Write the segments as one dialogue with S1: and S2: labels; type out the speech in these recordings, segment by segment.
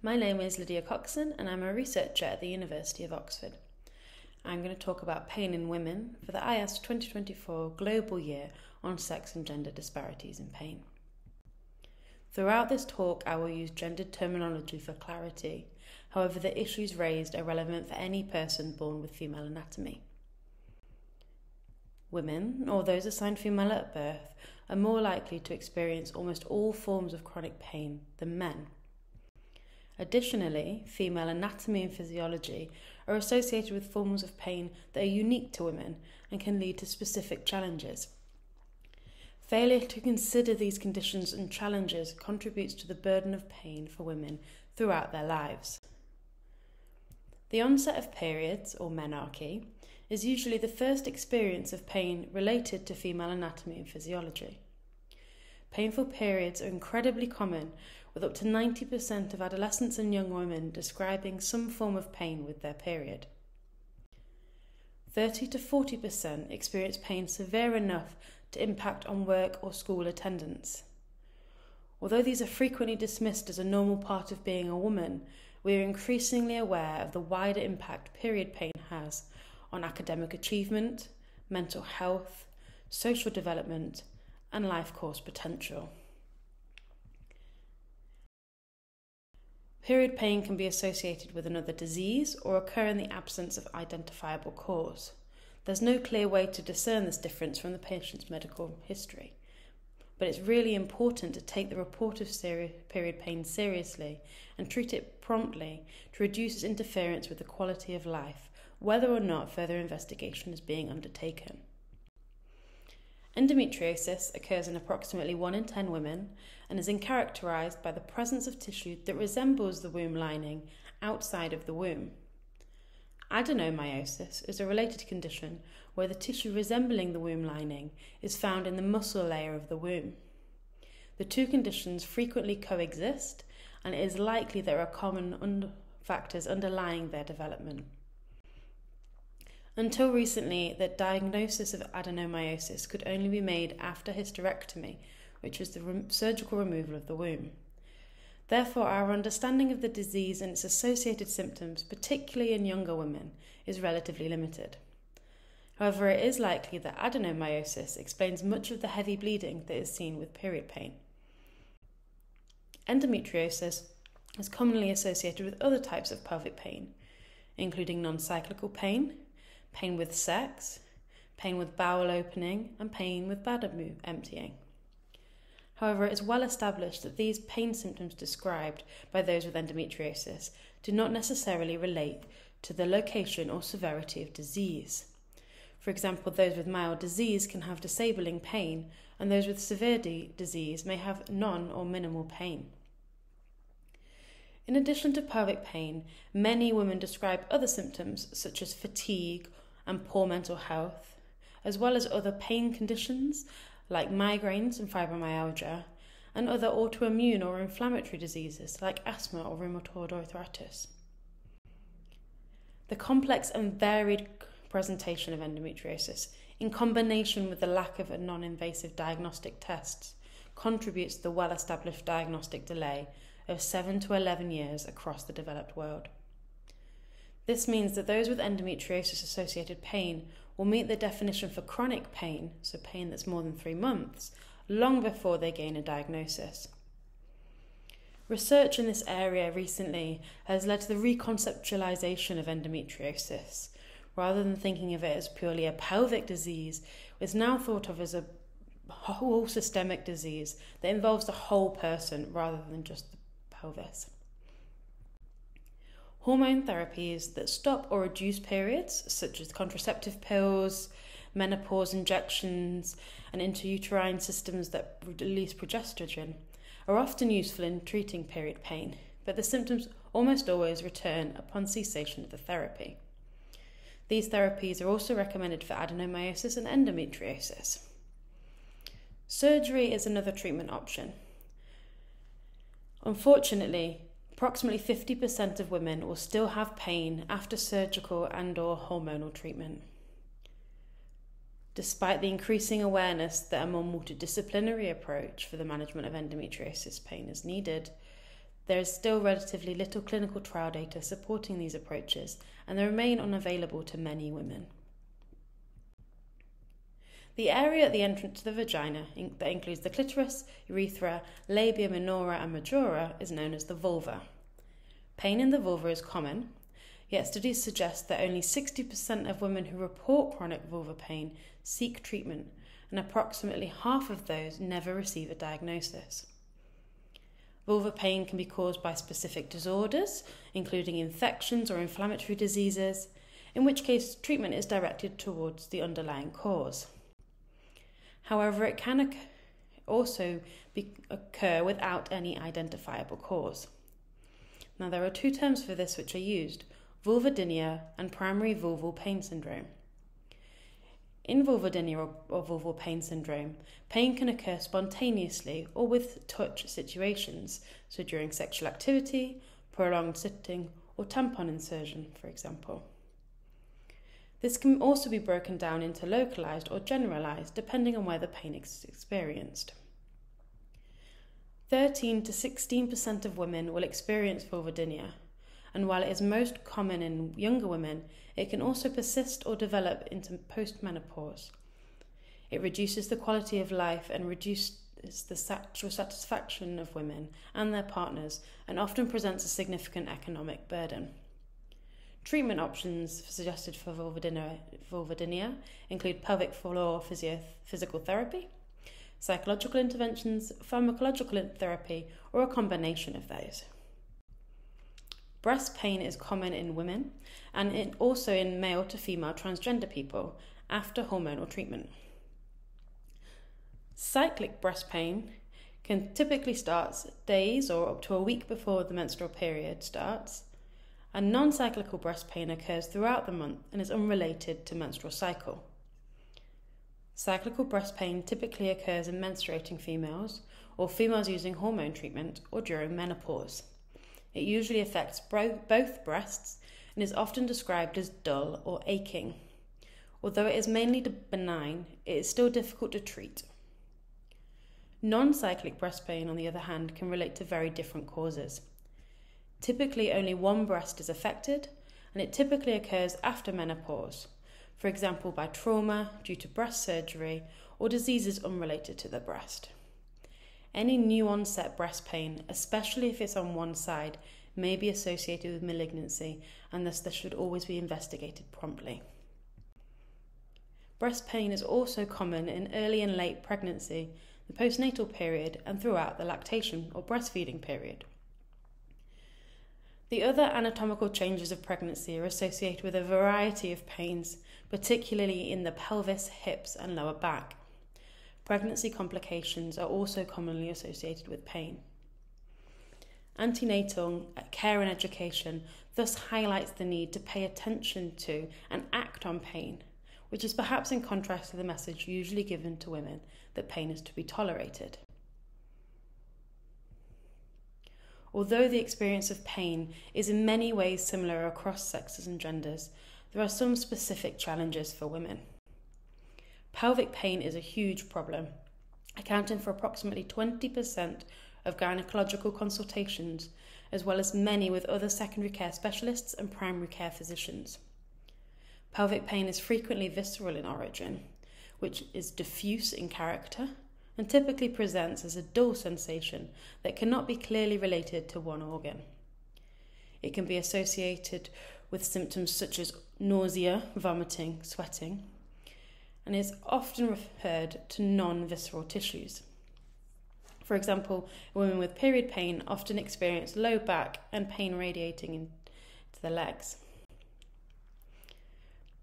S1: My name is Lydia Coxon and I'm a researcher at the University of Oxford. I'm going to talk about pain in women for the IAS 2024 Global Year on Sex and Gender Disparities in Pain. Throughout this talk, I will use gendered terminology for clarity. However, the issues raised are relevant for any person born with female anatomy. Women, or those assigned female at birth, are more likely to experience almost all forms of chronic pain than men. Additionally, female anatomy and physiology are associated with forms of pain that are unique to women and can lead to specific challenges. Failure to consider these conditions and challenges contributes to the burden of pain for women throughout their lives. The onset of periods, or menarche, is usually the first experience of pain related to female anatomy and physiology. Painful periods are incredibly common, with up to 90% of adolescents and young women describing some form of pain with their period. 30 to 40% experience pain severe enough to impact on work or school attendance. Although these are frequently dismissed as a normal part of being a woman, we are increasingly aware of the wider impact period pain has on academic achievement, mental health, social development, and life course potential. Period pain can be associated with another disease or occur in the absence of identifiable cause. There's no clear way to discern this difference from the patient's medical history, but it's really important to take the report of period pain seriously and treat it promptly to reduce its interference with the quality of life, whether or not further investigation is being undertaken. Endometriosis occurs in approximately 1 in 10 women and is characterised by the presence of tissue that resembles the womb lining outside of the womb. Adenomyosis is a related condition where the tissue resembling the womb lining is found in the muscle layer of the womb. The two conditions frequently coexist, and it is likely there are common factors underlying their development. Until recently, the diagnosis of adenomyosis could only be made after hysterectomy, which is the surgical removal of the womb. Therefore, our understanding of the disease and its associated symptoms, particularly in younger women, is relatively limited. However, it is likely that adenomyosis explains much of the heavy bleeding that is seen with period pain. Endometriosis is commonly associated with other types of pelvic pain, including non-cyclical pain, pain with sex, pain with bowel opening, and pain with bladder emptying. However, it is well established that these pain symptoms described by those with endometriosis do not necessarily relate to the location or severity of disease. For example, those with mild disease can have disabling pain, and those with severe disease may have none or minimal pain. In addition to pelvic pain, many women describe other symptoms such as fatigue and poor mental health, as well as other pain conditions like migraines and fibromyalgia, and other autoimmune or inflammatory diseases like asthma or rheumatoid arthritis. The complex and varied presentation of endometriosis, in combination with the lack of non-invasive diagnostic tests, contributes to the well-established diagnostic delay of 7 to 11 years across the developed world. This means that those with endometriosis-associated pain will meet the definition for chronic pain, so pain that's more than 3 months, long before they gain a diagnosis. Research in this area recently has led to the reconceptualization of endometriosis. Rather than thinking of it as purely a pelvic disease, it's now thought of as a whole systemic disease that involves the whole person rather than just the pelvis. Hormone therapies that stop or reduce periods, such as contraceptive pills, menopause injections, and intrauterine systems that release progesterone, are often useful in treating period pain, but the symptoms almost always return upon cessation of the therapy. These therapies are also recommended for adenomyosis and endometriosis. Surgery is another treatment option. Unfortunately, approximately 50% of women will still have pain after surgical and/or hormonal treatment. Despite the increasing awareness that a more multidisciplinary approach for the management of endometriosis pain is needed, There is still relatively little clinical trial data supporting these approaches, and they remain unavailable to many women. The area at the entrance to the vagina that includes the clitoris, urethra, labia minora and majora is known as the vulva. Pain in the vulva is common, yet studies suggest that only 60% of women who report chronic vulvar pain seek treatment, and approximately half of those never receive a diagnosis. Vulvar pain can be caused by specific disorders, including infections or inflammatory diseases, in which case treatment is directed towards the underlying cause. However, it can also occur without any identifiable cause. Now, there are two terms for this which are used: vulvodynia and primary vulval pain syndrome. In vulvodynia or vulval pain syndrome, pain can occur spontaneously or with touch situations, so during sexual activity, prolonged sitting, or tampon insertion, for example. This can also be broken down into localized or generalized, depending on where the pain is experienced. 13 to 16% of women will experience vulvodynia, and while it is most common in younger women, it can also persist or develop into postmenopause. It reduces the quality of life and reduces the sexual satisfaction of women and their partners, and often presents a significant economic burden. Treatment options suggested for vulvodynia include pelvic floor physical therapy, psychological interventions, pharmacological therapy, or a combination of those. Breast pain is common in women and also in male to female transgender people after hormonal treatment. Cyclic breast pain can typically start days or up to a week before the menstrual period starts, and non-cyclical breast pain occurs throughout the month and is unrelated to menstrual cycle. Cyclical breast pain typically occurs in menstruating females or females using hormone treatment or during menopause. It usually affects both breasts and is often described as dull or aching. Although it is mainly benign, it is still difficult to treat. Non-cyclic breast pain, on the other hand, can relate to very different causes. Typically, only one breast is affected, and it typically occurs after menopause, for example by trauma due to breast surgery or diseases unrelated to the breast. Any new onset breast pain, especially if it's on one side, may be associated with malignancy, and thus this should always be investigated promptly. Breast pain is also common in early and late pregnancy, the postnatal period, and throughout the lactation or breastfeeding period. The other anatomical changes of pregnancy are associated with a variety of pains, particularly in the pelvis, hips, and lower back. Pregnancy complications are also commonly associated with pain. Antenatal care and education thus highlights the need to pay attention to and act on pain, which is perhaps in contrast to the message usually given to women that pain is to be tolerated. Although the experience of pain is in many ways similar across sexes and genders, there are some specific challenges for women. Pelvic pain is a huge problem, accounting for approximately 20% of gynecological consultations, as well as many with other secondary care specialists and primary care physicians. Pelvic pain is frequently visceral in origin, which is diffuse in character, and typically presents as a dull sensation that cannot be clearly related to one organ. It can be associated with symptoms such as nausea, vomiting, sweating, and is often referred to non-visceral tissues. For example, women with period pain often experience low back and pain radiating into the legs.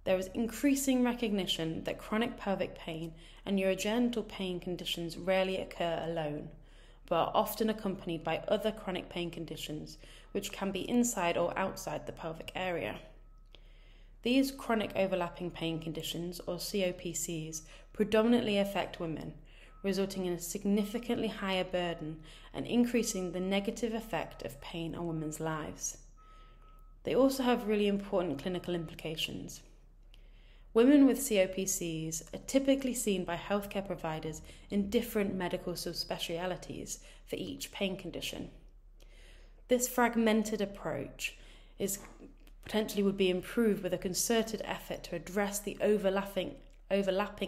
S1: There is increasing recognition that chronic pelvic pain and urogenital pain conditions rarely occur alone, but are often accompanied by other chronic pain conditions, which can be inside or outside the pelvic area. These chronic overlapping pain conditions, or COPCs, predominantly affect women, resulting in a significantly higher burden and increasing the negative effect of pain on women's lives. They also have really important clinical implications. Women with COPCs are typically seen by healthcare providers in different medical subspecialities for each pain condition. This fragmented approach potentially would be improved with a concerted effort to address the overlapping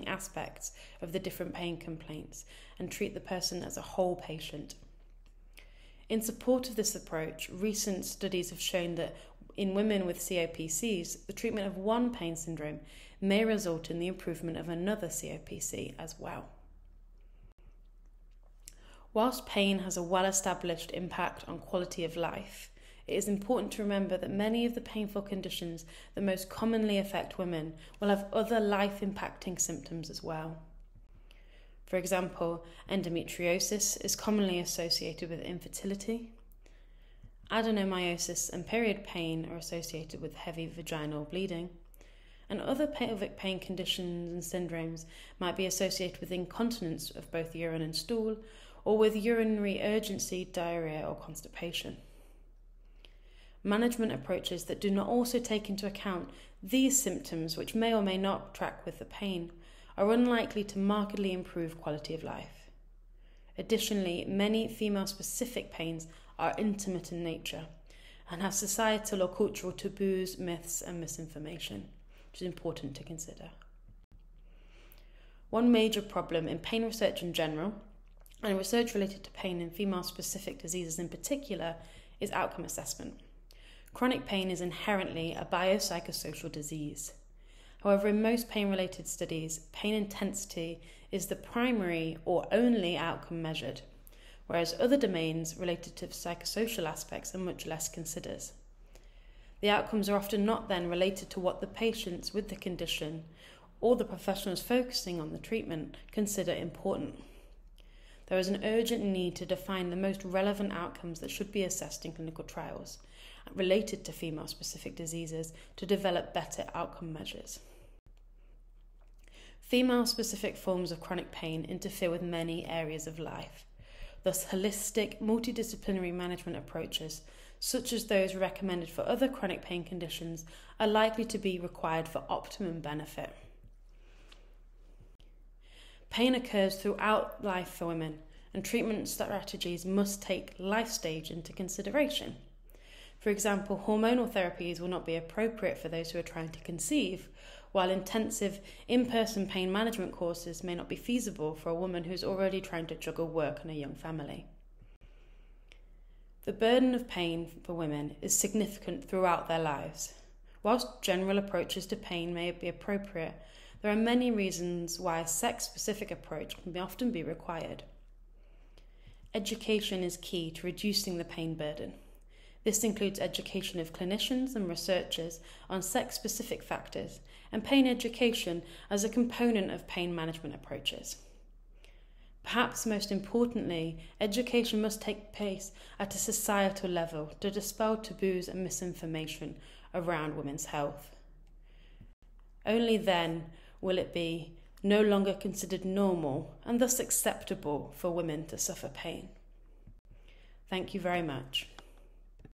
S1: aspects of the different pain complaints and treat the person as a whole patient. In support of this approach, recent studies have shown that in women with COPCs, the treatment of one pain syndrome may result in the improvement of another COPC as well. Whilst pain has a well-established impact on quality of life, it is important to remember that many of the painful conditions that most commonly affect women will have other life-impacting symptoms as well. For example, endometriosis is commonly associated with infertility. Adenomyosis and period pain are associated with heavy vaginal bleeding. And other pelvic pain conditions and syndromes might be associated with incontinence of both urine and stool, or with urinary urgency, diarrhea, or constipation. Management approaches that do not also take into account these symptoms, which may or may not track with the pain, are unlikely to markedly improve quality of life. Additionally, many female-specific pains are intimate in nature and have societal or cultural taboos, myths, and misinformation, which is important to consider. One major problem in pain research in general, and research related to pain in female-specific diseases in particular, is outcome assessment. Chronic pain is inherently a biopsychosocial disease. However, in most pain-related studies, pain intensity is the primary or only outcome measured, whereas other domains related to psychosocial aspects are much less considered. The outcomes are often not then related to what the patients with the condition or the professionals focusing on the treatment consider important. There is an urgent need to define the most relevant outcomes that should be assessed in clinical trials related to female-specific diseases to develop better outcome measures. Female-specific forms of chronic pain interfere with many areas of life. Thus, holistic, multidisciplinary management approaches, such as those recommended for other chronic pain conditions, are likely to be required for optimum benefit. Pain occurs throughout life for women, and treatment strategies must take life stage into consideration. For example, hormonal therapies will not be appropriate for those who are trying to conceive, while intensive in-person pain management courses may not be feasible for a woman who is already trying to juggle work and a young family. The burden of pain for women is significant throughout their lives. Whilst general approaches to pain may be appropriate, there are many reasons why a sex-specific approach can often be required. Education is key to reducing the pain burden. This includes education of clinicians and researchers on sex-specific factors and pain education as a component of pain management approaches. Perhaps most importantly, education must take place at a societal level to dispel taboos and misinformation around women's health. Only then will it be no longer considered normal and thus acceptable for women to suffer pain. Thank you very much.